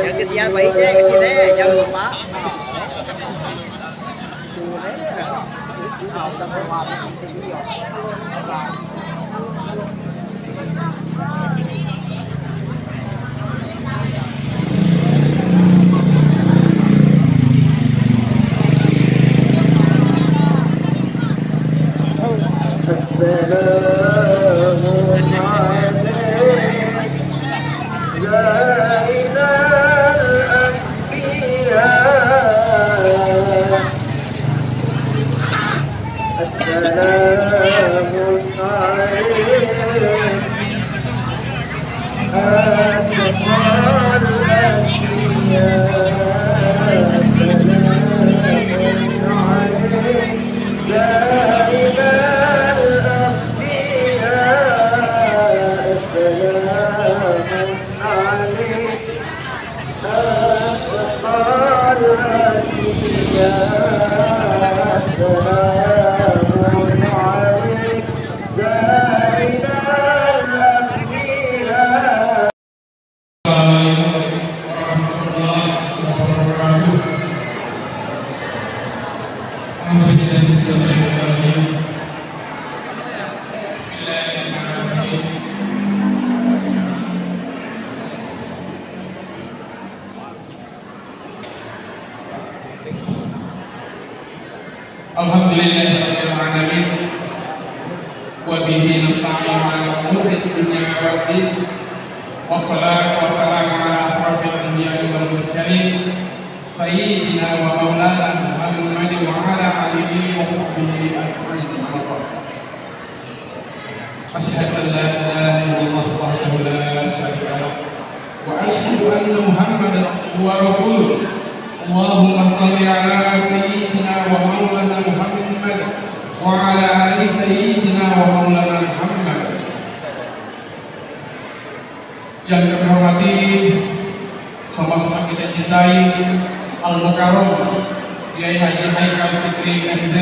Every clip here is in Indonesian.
Yang kesian baiknya kesini jangan lupa. Alhamdulillahirabbil alamin wa bihi nasta'inu 'ala umuri dunya wad din wassalatu wassalamu 'ala asrofil anbiya'i wal mursalin sayyidina wa maulana Muhammadin wa 'ala alihi wa sahbihi ajma'in. Asyhadu an la ilaha illallah wahdahu la syarika lah wa asyhadu anna Muhammadan abduhu wa rasuluh. Allahumma shalli ala sayyidina wa maulana Muhammad wa ala ali sayyidina wa maulana Muhammad. Yang kami hormati, sama-sama kita cintai Al-Mukarram Kiai Haji Haikal Fikri MZ.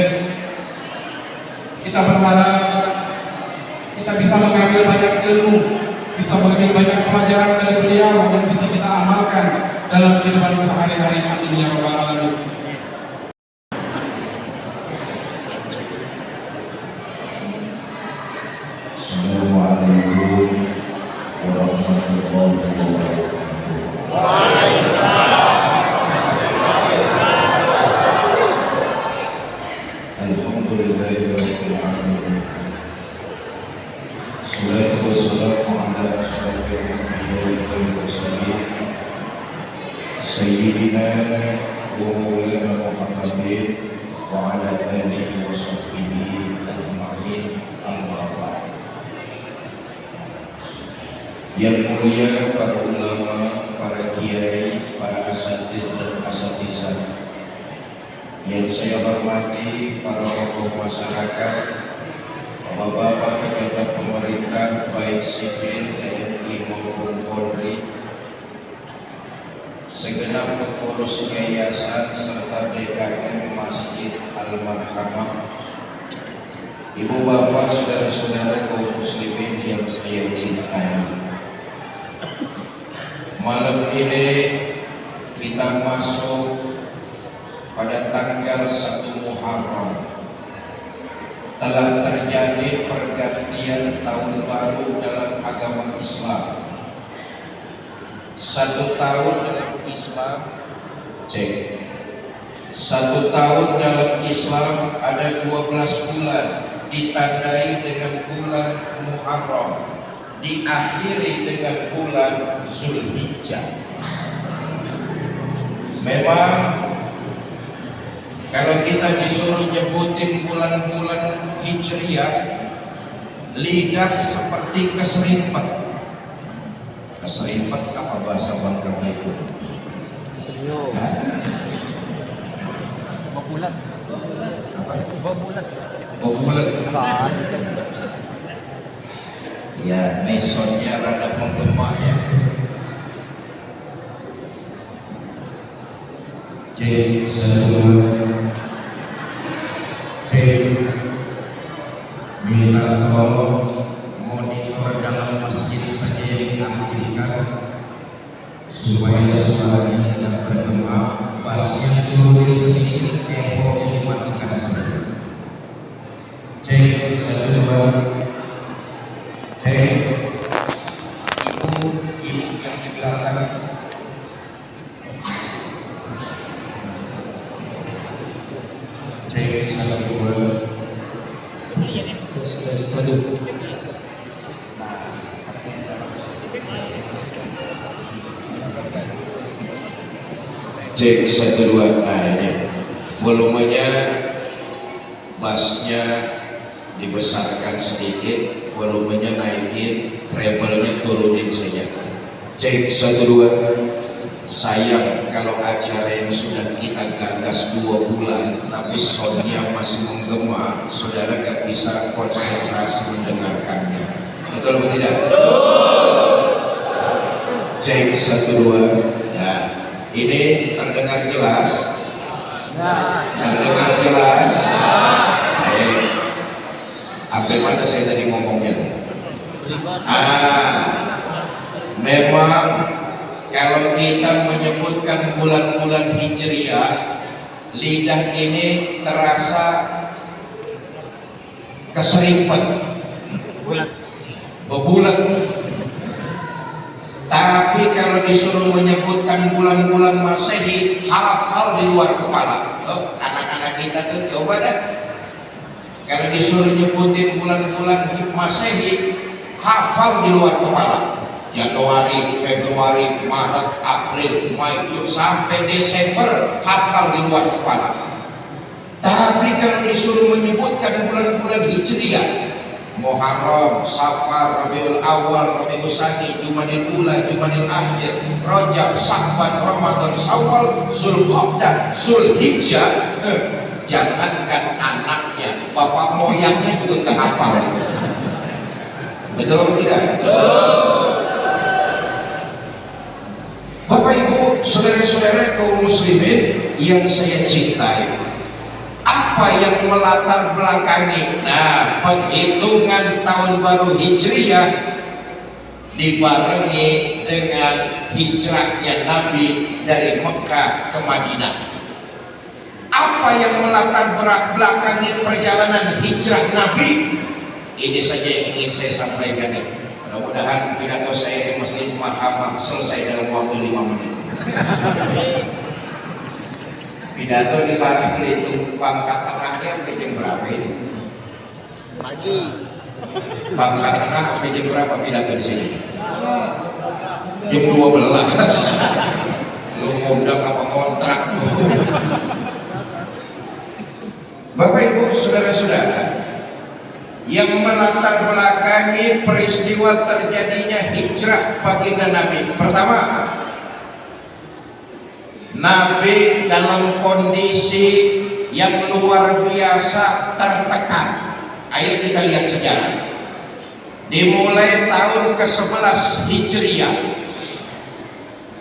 Kita berharap kita bisa mengambil banyak ilmu, bisa mengambil banyak pelajaran dari beliau dan bisa kita amalkan dalam kehidupan sehari-hari. Amin ya rabbal alamin. Assalamualaikum warahmatullahi wabarakatuh. Alhamdulillahirabbil alamin. Salatu wassalamu ala asyrafil anbiya'i wal mursalin sayyidina wa maulana Muhammadin wa ala alihi wa sahbihi ajma'in. Amma ba'd. Yang mulia para ulama, para kiai, para asatiz dan asatizah yang saya hormati, para tokoh masyarakat, bapak-bapak pejabat pemerintah baik sipil, TNI maupun Polri, segenap pengurus yayasan serta DKM Masjid Al-Marhamah, ibu bapak, saudara-saudara kaum muslimin yang saya cintai. Malam ini kita masuk pada tanggal 1 Muharram. Telah terjadi pergantian tahun baru dalam agama Islam. 1 tahun dalam Islam, Satu tahun dalam Islam ada 12 bulan, ditandai dengan bulan Muharram, diakhiri dengan bulan Zulhijjah. Memang kalau kita disuruh nyebutin bulan-bulan Hijriah, lidah seperti keserimpet. Keserimpet apa bahasa Bangka itu? Yo. Babulat. Babulat. Babulat. Kan. Ya, mesonnya rada menggema ya. Cek satu. Cek. Minta tolong monitor dalam masjid saja yang diaktifkan supaya suaranya tidak bergema. Bassnya turun di sini, tempo dimatikan saja. Cek satu dua. Cek. Ibu yang di belakang. Cek satu dua. Tes satu. Cek satu dua. Nah ini volumenya, bassnya dibesarkan sedikit, volumenya naikin, treble-nya turunin saja. Cek satu dua. Sayang kalau acara yang sudah kita gagas 2 bulan tapi soundnya masih menggema, saudara gak bisa konsentrasi mendengarkannya. Betul atau tidak? Cek satu dua. Nah, ini terdengar jelas? Terdengar jelas? Apa mana saya tadi ngomongnya? Memang kalau kita menyebutkan bulan-bulan Hijriah, lidah ini terasa keserimpet, bebulat. Tapi kalau disuruh menyebutkan bulan-bulan Masehi, hafal di luar kepala. Oh, anak-anak kita tuh coba dah. Kalau disuruh nyebutin bulan-bulan Masehi, hafal di luar kepala. Januari, Februari, Maret, April, Mei, Juni sampai Desember, hafal di luar kepala. Tapi kalau disuruh menyebutkan bulan-bulan Hijriah, Muharram, Safar, Rabiul Awal, Rabiul Tsani, Jumadil Ula, Jumadil Akhir, Rajab, Sya'ban, Ramadan, Syawal, Zulqa'dah, Zulhijjah. Jangankan anaknya, bapak moyangnya juga nggak hafal. Betul atau tidak? Bapak Ibu, saudara-saudara kaum muslimin yang saya cintai, apa yang melatar belakangi? Nah, penghitungan tahun baru Hijriah dibarengi dengan hijrahnya Nabi dari Mekah ke Madinah. Apa yang melatar belakangi perjalanan hijrah Nabi? Ini saja yang ingin saya sampaikan. Mudah-mudahan pidato saya di Masjid Marhamah selesai dalam waktu 5 menit. Pidato di Barat Belitung, pangkat tengahnya sampai jam berapa ini? Pagi. Pangkat tengah sampai jam berapa pidato di sini? Jam 12. Lu ngundang apa kontrak? Bapak Ibu, saudara-saudara, yang melatar belakangi peristiwa terjadinya hijrah baginda Nabi. Pertama, Nabi dalam kondisi yang luar biasa tertekan. Ayo kita lihat sejarah. Dimulai tahun ke-11 Hijriah,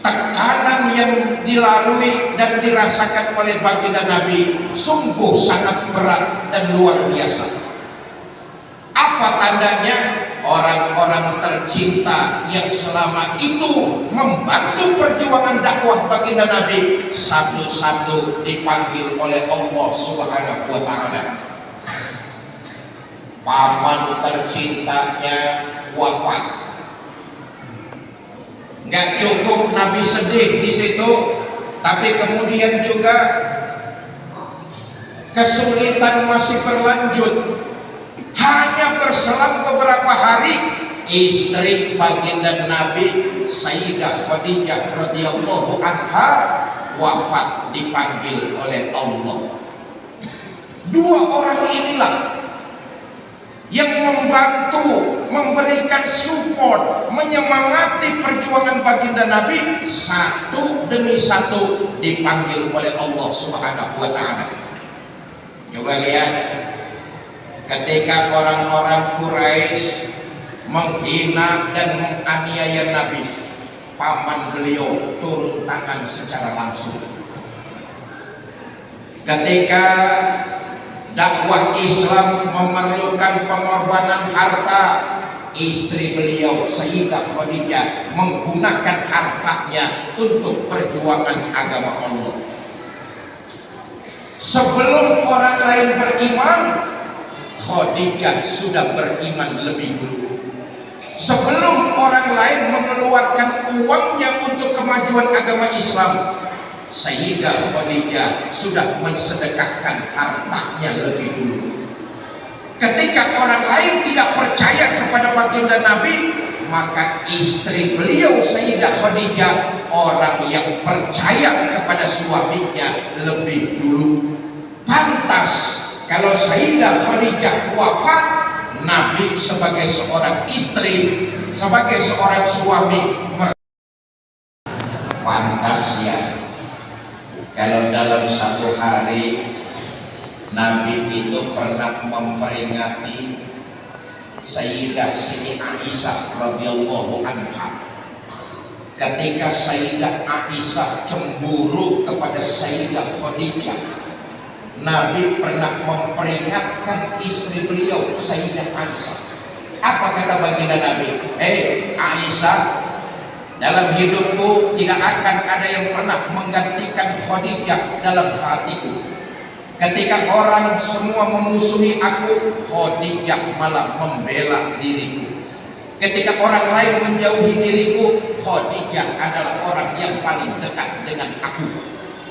tekanan yang dilalui dan dirasakan oleh baginda Nabi sungguh sangat berat dan luar biasa. Apa tandanya? Orang-orang tercinta yang selama itu membantu perjuangan dakwah baginda Nabi satu-satu dipanggil oleh Allah Subhanahu wa Ta'ala. Paman tercintanya wafat. Nggak cukup Nabi sedih di situ, tapi kemudian juga kesulitan masih berlanjut. Hanya berselang beberapa hari, istri baginda Nabi Sayyidah Khadijah radhiyallahu anha wafat, dipanggil oleh Allah. Dua orang inilah yang membantu, memberikan support, menyemangati perjuangan baginda Nabi satu demi satu dipanggil oleh Allah Subhanahu wa taala. Coba lihat, ketika orang-orang Quraisy menghina dan menganiaya Nabi, paman beliau turun tangan secara langsung. Ketika dakwah Islam memerlukan pengorbanan harta, istri beliau Sayyidah Khadijah menggunakan hartanya untuk perjuangan agama Allah. Sebelum orang lain beriman, Khadijah sudah beriman lebih dulu. Sebelum orang lain mengeluarkan uangnya untuk kemajuan agama Islam, Sayyidah Khadijah sudah mensedekahkan hartanya lebih dulu. Ketika orang lain tidak percaya kepada baginda Nabi, maka istri beliau Sayyidah Khadijah orang yang percaya kepada suaminya lebih dulu. Pantas kalau Sayyidah Khadijah wafat, Nabi sebagai seorang istri, sebagai seorang suami, pantas ya kalau dalam satu hari Nabi itu pernah memperingati Sayyidah Siti Aisyah radhiyallahu anha. Ketika Sayyidah Aisyah cemburu kepada Sayyidah Khadijah, Nabi pernah memperingatkan istri beliau Sayyidah Aisyah. Apa kata baginda Nabi? Aisyah, dalam hidupku tidak akan ada yang pernah menggantikan Khadijah dalam hatiku. Ketika orang semua memusuhi aku, Khadijah malah membela diriku. Ketika orang lain menjauhi diriku, Khadijah adalah orang yang paling dekat dengan aku.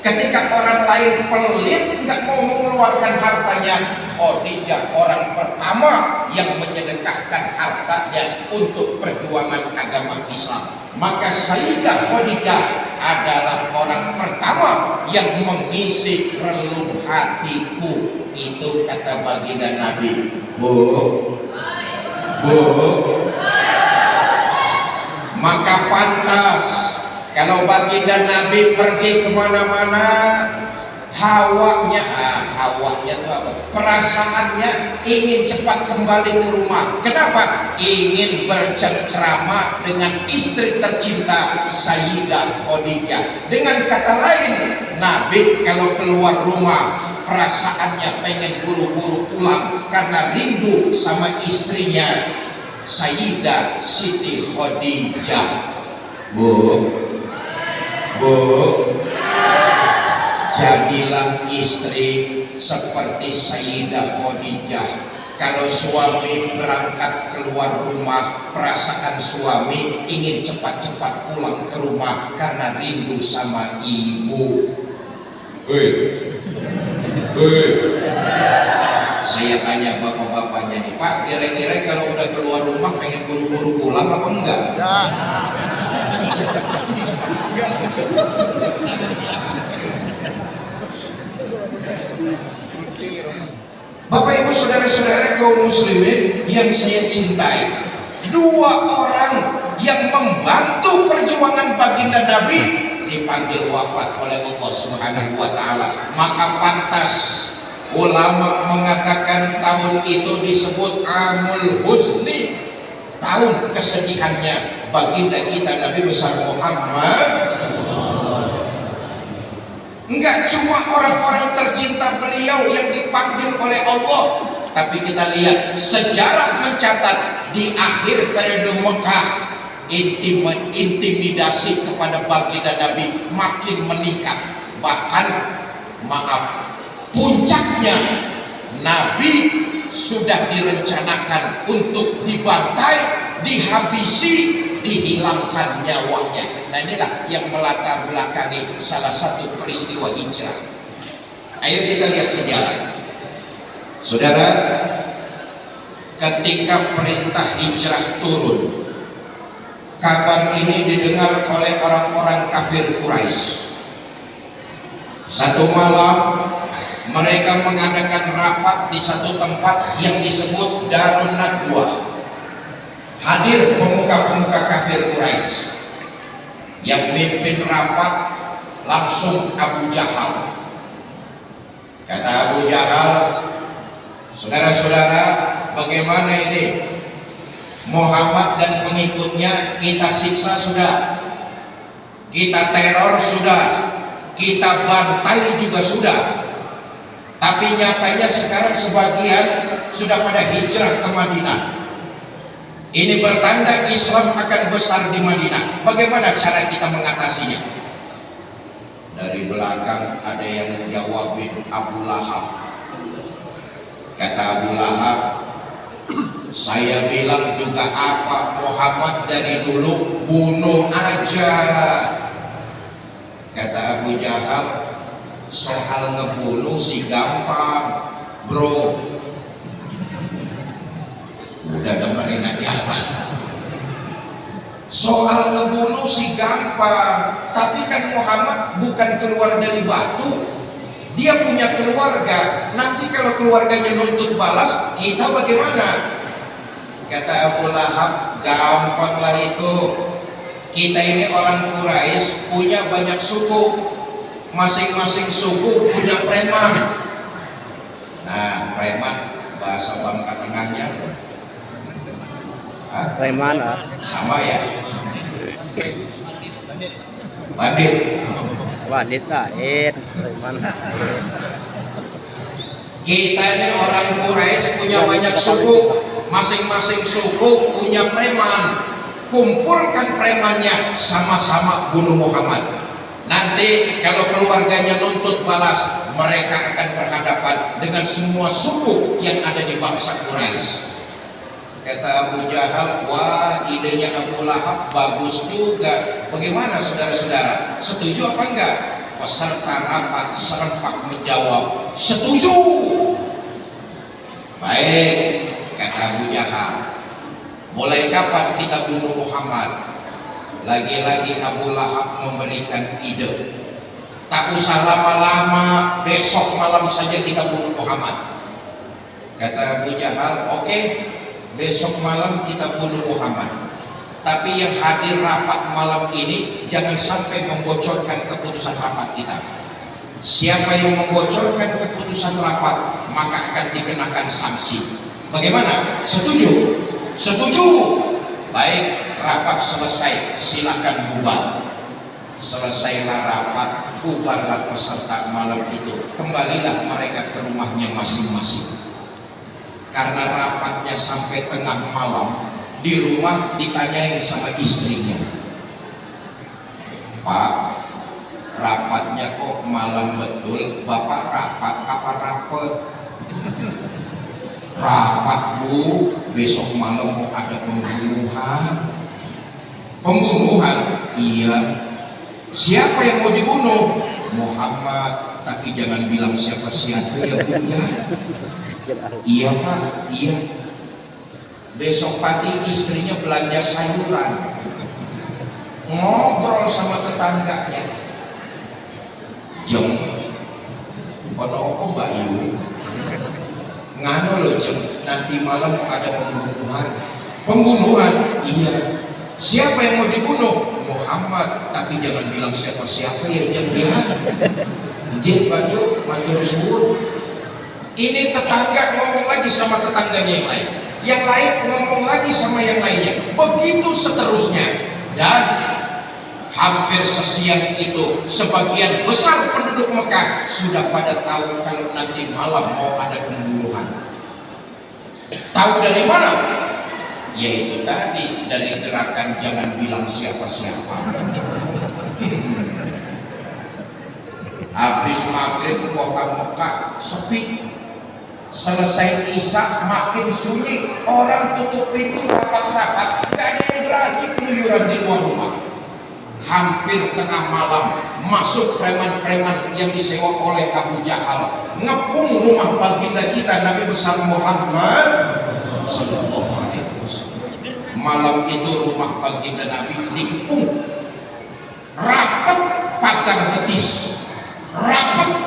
Ketika orang lain pelit, nggak mau mengeluarkan hartanya, Khadijah orang pertama yang menyedekahkan hartanya untuk perjuangan agama Islam. Maka Sayyidah Khadijah adalah orang pertama yang mengisi relung hatiku. Itu kata baginda Nabi. Bu, maka pantas kalau baginda Nabi pergi kemana-mana, hawanya itu apa? Perasaannya ingin cepat kembali ke rumah. Kenapa? Ingin bercengkrama dengan istri tercinta Sayyidah Khadijah. Dengan kata lain, Nabi kalau keluar rumah, perasaannya pengen buru-buru pulang karena rindu sama istrinya Sayyidah Siti Khadijah. Bu, jadilah istri seperti Sayyidah Khadijah. Kalau suami berangkat keluar rumah, perasaan suami ingin cepat-cepat pulang ke rumah karena rindu sama ibu. Saya tanya bapak-bapaknya nih, Pak, kira-kira kalau udah keluar rumah pengen buru-buru pulang apa enggak? Bapak ibu saudara-saudara kaum muslimin yang saya cintai, dua orang yang membantu perjuangan baginda Nabi dipanggil wafat oleh Allah Subhanahu wa taala. Maka pantas ulama mengatakan tahun itu disebut Amul Husni, tahun kesedihannya baginda kita Nabi besar Muhammad. Enggak cuma orang-orang tercinta beliau yang dipanggil oleh Allah, tapi kita lihat sejarah mencatat di akhir periode Mekah, intimidasi kepada baginda Nabi makin meningkat. Bahkan puncaknya Nabi sudah direncanakan untuk dibantai, dihabisi, dihilangkan nyawanya. Nah inilah yang melatar belakangi salah satu peristiwa hijrah. Ayo kita lihat sejarah. Saudara, ketika perintah hijrah turun, kabar ini didengar oleh orang-orang kafir Quraisy. Satu malam mereka mengadakan rapat di satu tempat yang disebut Darun Nadwa. Hadir pemuka-pemuka kafir Quraisy. Yang mimpin rapat langsung Abu Jahal. Kata Abu Jahal, saudara-saudara, bagaimana ini? Muhammad dan pengikutnya kita siksa sudah, kita teror sudah, kita bantai juga sudah. Tapi nyatanya sekarang sebagian sudah pada hijrah ke Madinah. Ini bertanda Islam akan besar di Madinah. Bagaimana cara kita mengatasinya? Dari belakang ada yang menjawabin Abu Lahab. Kata Abu Lahab, saya bilang juga apa, Muhammad dari dulu bunuh aja. Kata Abu Jahal, soal ngebunuh sih gampang bro. Udah dengerin aja apa. Soal ngebunuh sih gampang, tapi kan Muhammad bukan keluar dari batu. Dia punya keluarga. Nanti kalau keluarganya nuntut balas, kita bagaimana? Kata Abu Lahab, gampang lah itu. Kita ini orang Quraisy punya banyak suku. Masing-masing suku punya preman. Nah, preman bahasa Bangka Tengahnya Preman sama ya. Bandit. Bandit lain. Preman. Kita ini orang Quraisy punya banyak suku. Masing-masing suku punya preman. Kumpulkan premannya, sama-sama bunuh Muhammad. Nanti kalau keluarganya nuntut balas, mereka akan berhadapan dengan semua suku yang ada di bangsa Quraisy. Kata Abu Jahal, wah idenya Abu Lahab bagus juga. Bagaimana saudara-saudara? Setuju apa enggak? Peserta rapat serempak menjawab, setuju. Baik, kata Abu Jahal. Mulai kapan kita bunuh Muhammad? Lagi-lagi Abu Lahab memberikan ide. Tak usah lama-lama, besok malam saja kita bunuh Muhammad. Kata Abu Jahal, oke, besok malam kita bunuh Muhammad. Tapi yang hadir rapat malam ini jangan sampai membocorkan keputusan rapat kita. Siapa yang membocorkan keputusan rapat, maka akan dikenakan sanksi. Bagaimana? Setuju? Setuju. Baik, rapat selesai, silakan bubar. Selesailah rapat, bubarlah peserta malam itu. Kembalilah mereka ke rumahnya masing-masing. Karena rapatnya sampai tengah malam, di rumah ditanyain sama istrinya, Pak, rapatnya kok malam betul, Bapak rapat apa rapet? Rapat Bu, besok malam mau ada pembunuhan. Pembunuhan? Iya. Siapa yang mau dibunuh? Muhammad, tapi jangan bilang siapa-siapa ya Bu ya. Iya Pak, iya. Besok pagi istrinya belanja sayuran, ngobrol sama tetangganya. Jeng, ono apa Mbak Yu? Ngano loh Jeng, nanti malam ada pembunuhan. Pembunuhan? Iya. Siapa yang mau dibunuh? Muhammad, tapi jangan bilang siapa-siapa ya Jeng ya. Jeng Pak Yu, matur suwun. Ini tetangga ngomong lagi sama tetangganya yang lain. Yang lain ngomong lagi sama yang lainnya. Begitu seterusnya. Dan hampir sesiang itu sebagian besar penduduk Mekah sudah pada tahu kalau nanti malam mau ada pembunuhan. Tahu dari mana? Yaitu tadi dari gerakan jangan bilang siapa-siapa. Habis maghrib kota Mekah sepi. Selesai Isya makin sunyi, orang tutup pintu rapat-rapat, gak ada yang berani keluyuran di luar rumah. Hampir tengah malam masuk preman-preman yang disewa oleh Abu Jahal, ngepung rumah baginda kita Nabi besar Muhammad sallallahu alaihi wasallam. Malam itu rumah baginda Nabi dikepung, rapat pagar betis, rapat.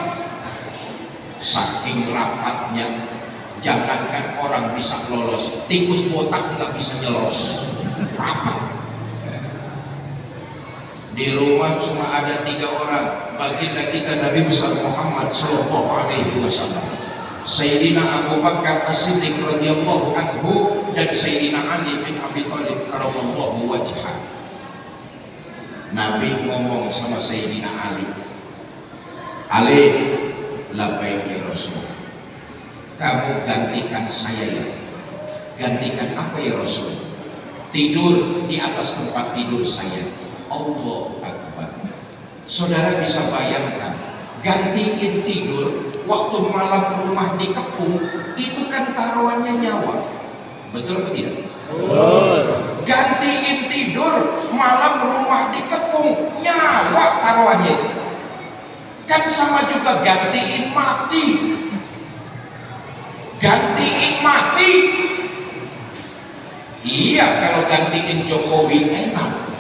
tikus botak nggak bisa nyelos. Rapat. Di rumah cuma ada 3 orang, baginda kita Nabi besar Muhammad Sallallahu Alaihi Wasallam, Sayyidina Abu Bakar As-Siddiq radhiyallahu anhu dan Sayyidina Ali bin Abi Thalib karramallahu wajhah. Nabi ngomong sama Sayyidina Ali, Ali, labbaik ya Rasul, kamu gantikan saya ya. Gantikan apa ya Rasul? Tidur di atas tempat tidur saya. Allah Akbar. Saudara bisa bayangkan, gantiin tidur waktu malam rumah dikepung, itu kan taruhannya nyawa. Betul atau tidak? Gantiin tidur malam rumah dikepung, nyawa taruhannya. Kan sama juga gantiin mati. Gantiin mati. Iya, kalau gantiin Jokowi enak.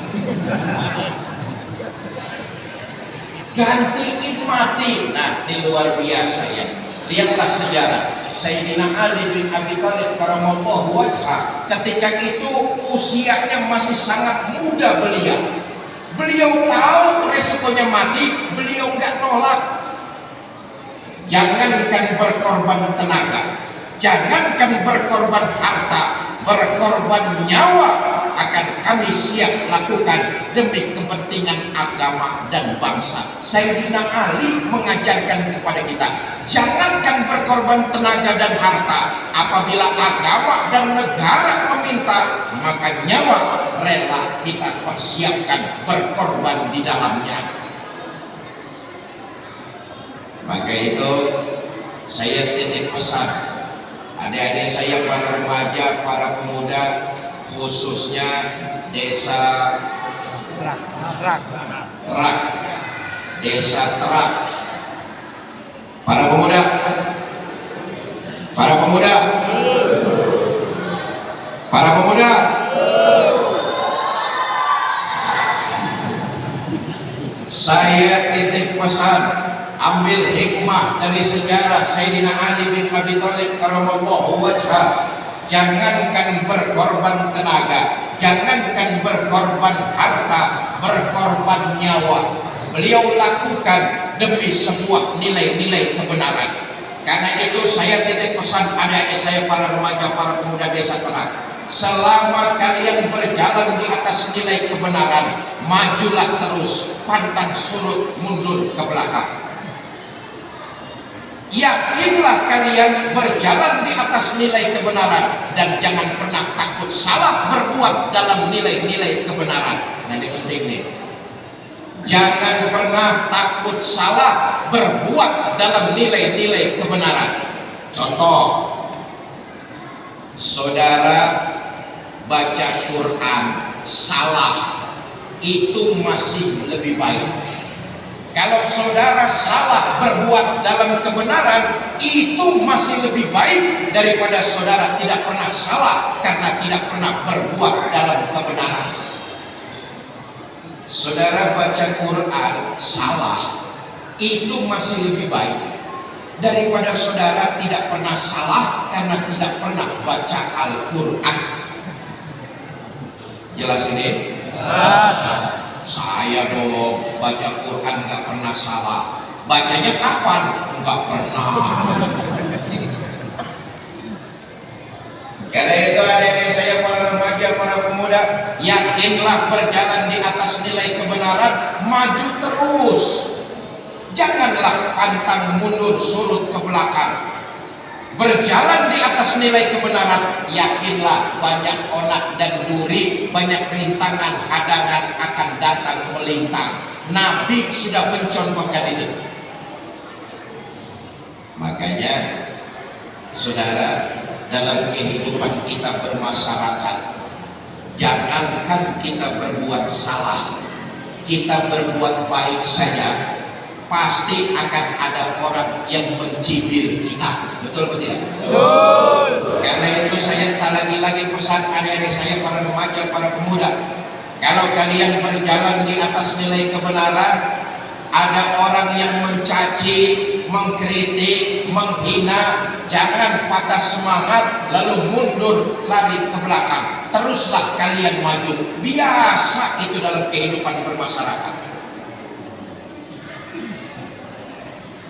Gantiin mati. Nah, ini luar biasa ya. Lihatlah sejarah Sayyidina Ali bin Abi Thalib karramallahu wajhah, ketika itu usianya masih sangat muda beliau. Beliau tahu resikonya mati, beliau nggak nolak. Jangankan berkorban tenaga, jangankan berkorban harta, berkorban nyawa akan kami siap lakukan demi kepentingan agama dan bangsa. Sayyidina Ali mengajarkan kepada kita, jangankan berkorban tenaga dan harta, apabila agama dan negara meminta, maka nyawa rela kita persiapkan berkorban di dalamnya. Maka itu saya titip pesan adik-adik saya, para remaja, para pemuda, khususnya desa Terak, desa Terak, para pemuda, para pemuda, para pemuda, saya titip pesan, ambil hikmah dari sejarah Sayyidina Ali bin Abi Thalib karramallahu wajhah. Jangankan berkorban tenaga, jangankan berkorban harta, berkorban nyawa, beliau lakukan demi sebuah nilai-nilai kebenaran. Karena itu saya titip pesan adik-adik saya, para remaja, para pemuda desa Terak, selama kalian berjalan di atas nilai kebenaran, majulah terus, pantang surut mundur ke belakang. Yakinlah kalian berjalan di atas nilai kebenaran dan jangan pernah takut salah berbuat dalam nilai-nilai kebenaran. Nah, ini penting nih. Jangan pernah takut salah berbuat dalam nilai-nilai kebenaran. Contoh, saudara baca Quran salah, itu masih lebih baik. Kalau saudara salah berbuat dalam kebenaran, itu masih lebih baik daripada saudara tidak pernah salah karena tidak pernah berbuat dalam kebenaran. Saudara baca Quran salah, itu masih lebih baik daripada saudara tidak pernah salah karena tidak pernah baca Al-Quran. Jelas ini? Saya dong baca Quran nggak pernah salah. Bacanya kapan? Nggak pernah. Karena itu adik-adik saya, para remaja, para pemuda, yakinlah berjalan di atas nilai kebenaran, maju terus. Janganlah pantang mundur surut ke belakang. Berjalan di atas nilai kebenaran, yakinlah banyak onak dan duri, banyak rintangan, hadangan akan datang melintang. Nabi sudah mencontohkan itu. Makanya saudara, dalam kehidupan kita bermasyarakat, jangankan kita berbuat salah, kita berbuat baik saja, pasti akan ada orang yang mencibir kita. Betul atau tidak? Betul. Karena itu saya lagi-lagi pesan adik-adik saya, para remaja, para pemuda, kalau kalian berjalan di atas nilai kebenaran, ada orang yang mencaci, mengkritik, menghina, jangan patah semangat lalu mundur lari ke belakang. Teruslah kalian maju. Biasa itu dalam kehidupan bermasyarakat.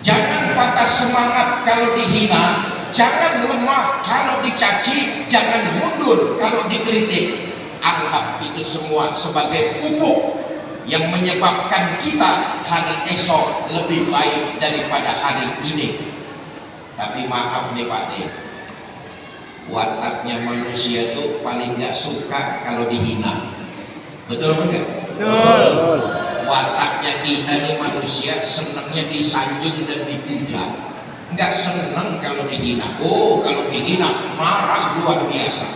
Jangan patah semangat kalau dihina, jangan lemah kalau dicaci, jangan mundur kalau dikritik. Anggap itu semua sebagai pupuk yang menyebabkan kita hari esok lebih baik daripada hari ini. Tapi maaf nih Pak D, wataknya manusia itu paling gak suka kalau dihina. Betul enggak? Betul. Wataknya kita nih manusia senangnya disanjung dan dipuja, nggak senang kalau dihina. Oh, kalau dihina marah luar biasa.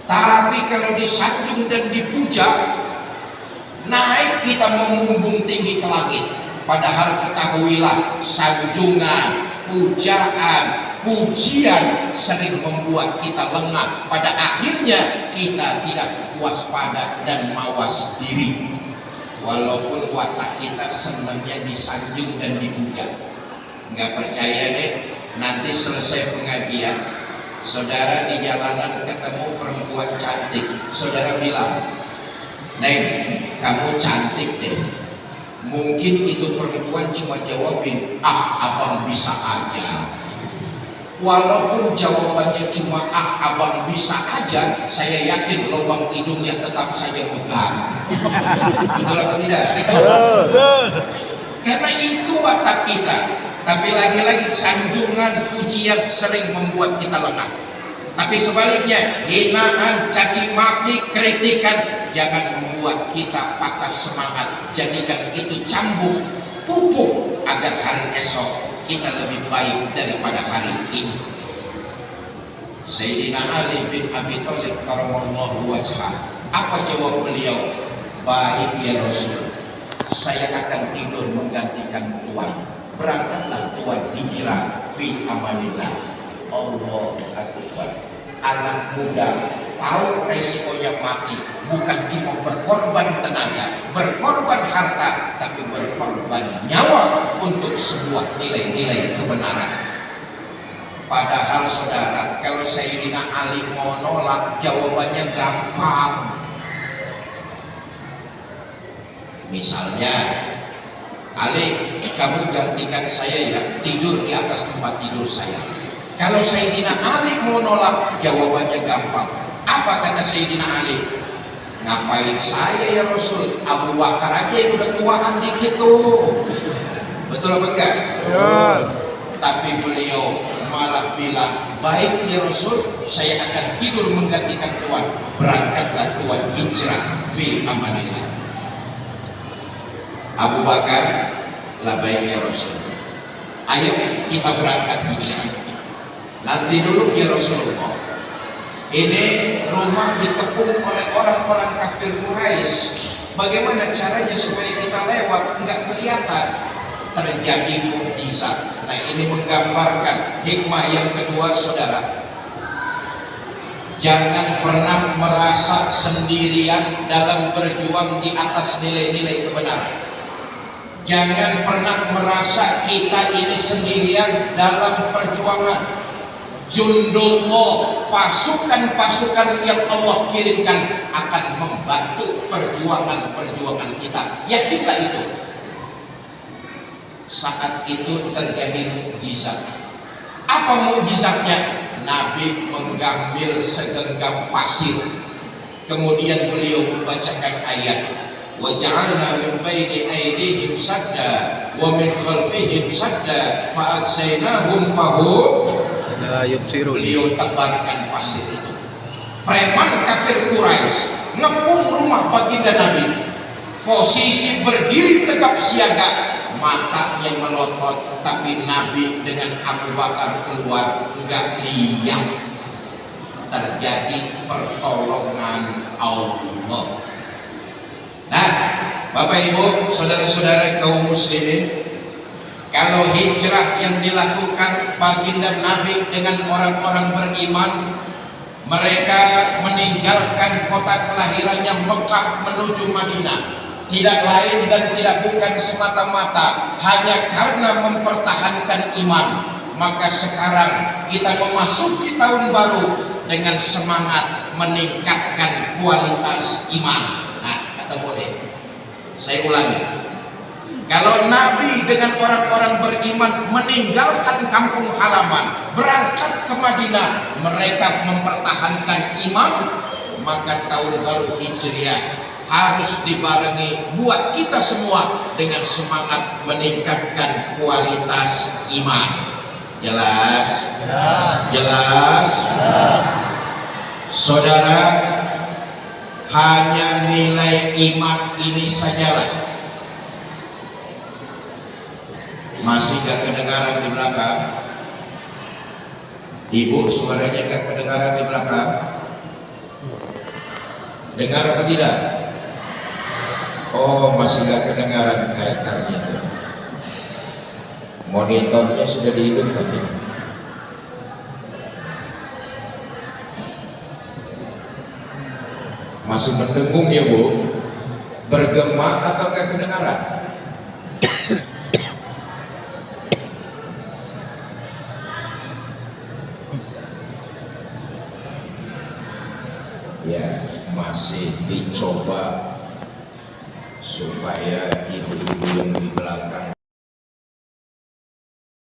Tapi kalau disanjung dan dipuja, naik kita memumbung tinggi ke langit. Padahal ketahuilah, sanjungan, pujaan, pujian sering membuat kita lengah. Pada akhirnya kita tidak waspada dan mawas diri. Walaupun watak kita senangnya disanjung dan dipuja. Nggak percaya deh, nanti selesai pengajian, saudara di jalanan ketemu perempuan cantik, saudara bilang, "Neng, kamu cantik deh." Mungkin itu perempuan cuma jawabin, "Ah, abang bisa aja." Walaupun jawabannya cuma "ah, abang bisa aja", saya yakin lubang hidungnya tetap saja pegang. Betul atau tidak? Betul. Karena itu watak kita. Tapi lagi-lagi sanjungan, pujian sering membuat kita lengah. Tapi sebaliknya, hinaan, caci maki, kritikan jangan membuat kita patah semangat. Jadikan itu cambuk, pupuk agar hari esok kita lebih baik daripada hari ini. Sayyidina Ali bin Abi Thalib karamallahu wajhah, apa jawab beliau? "Baik ya Rasul, saya akan tidur menggantikan Tuhan. Berangkatlah Tuhan hijrah fi amanillah." Allahu Akbar. Anak muda tahu resikonya mati, bukan cuma berkorban tenaga, berkorban harta, tapi berkorban nyawa untuk sebuah nilai-nilai kebenaran. Padahal saudara, kalau Sayyidina Ali mau nolak, jawabannya gampang. Misalnya, "Ali, kamu gantikan saya ya, tidur di atas tempat tidur saya." Kalau Sayyidina Ali mau nolak, jawabannya gampang. Apa kata Sayyidina Ali? "Ngapain saya ya Rasul? Abu Bakar aja yang udah tuaan dikit tuh." Betul apa enggak? Betul. Tapi beliau malah bilang, "Baik ya Rasul, saya akan tidur menggantikan Tuhan. Berangkatlah Tuhan hijrah fi amanillah." Abu Bakar, "Labbaik ya Rasul. Ayo kita berangkat hijrah. Nanti dulu ya Rasulullah, ini rumah dikepung oleh orang-orang kafir Quraisy. Bagaimana caranya supaya kita lewat nggak kelihatan?" Terjadi mukjizat. Nah, ini menggambarkan hikmah yang kedua, saudara. Jangan pernah merasa sendirian dalam berjuang di atas nilai-nilai kebenaran. Jangan pernah merasa kita ini sendirian dalam perjuangan. Jundullah, pasukan-pasukan yang Allah kirimkan akan membantu perjuangan-perjuangan kita. Yakinlah itu. Saat itu terjadi mukjizat. Apa mukjizatnya? Nabi mengambil segenggam pasir. Kemudian beliau membacakan ayat, "Wa ja'alna min baini aydihim sadda wa min khalfihim sadda fa agsaynahum fahum la yubsirun." Beliau tebarkan pasir itu. Preman kafir Quraisy ngepung rumah baginda Nabi. Posisi berdiri tegap siaga, matanya melotot, tapi Nabi dengan Abu Bakar keluar enggak lihat. Terjadi pertolongan Allah. Nah, Bapak Ibu, saudara-saudara kaum muslimin, kalau hijrah yang dilakukan baginda Nabi dengan orang-orang beriman, mereka meninggalkan kota kelahirannya Mekah menuju Madinah. tidak lain dan tidak bukan semata-mata hanya karena mempertahankan iman. Maka sekarang kita memasuki tahun baru dengan semangat meningkatkan kualitas iman. Nah, kata boleh saya ulangi, kalau Nabi dengan orang-orang beriman meninggalkan kampung halaman, berangkat ke Madinah, mereka mempertahankan iman, maka tahun baru Hijriah harus dibarengi buat kita semua dengan semangat meningkatkan kualitas iman. Jelas? Jelas? Saudara, hanya nilai iman ini sajalah. Masih gak kedengaran di belakang? Ibu, suaranya gak kedengaran di belakang? Dengar atau tidak? Oh, masih gak kedengaran kaitannya. Monitornya sudah dihidupkan ini. Masih mendengung ya Bu? Bergema atau gak kedengaran? Ya, masih dicoba supaya ibu-ibu yang di belakang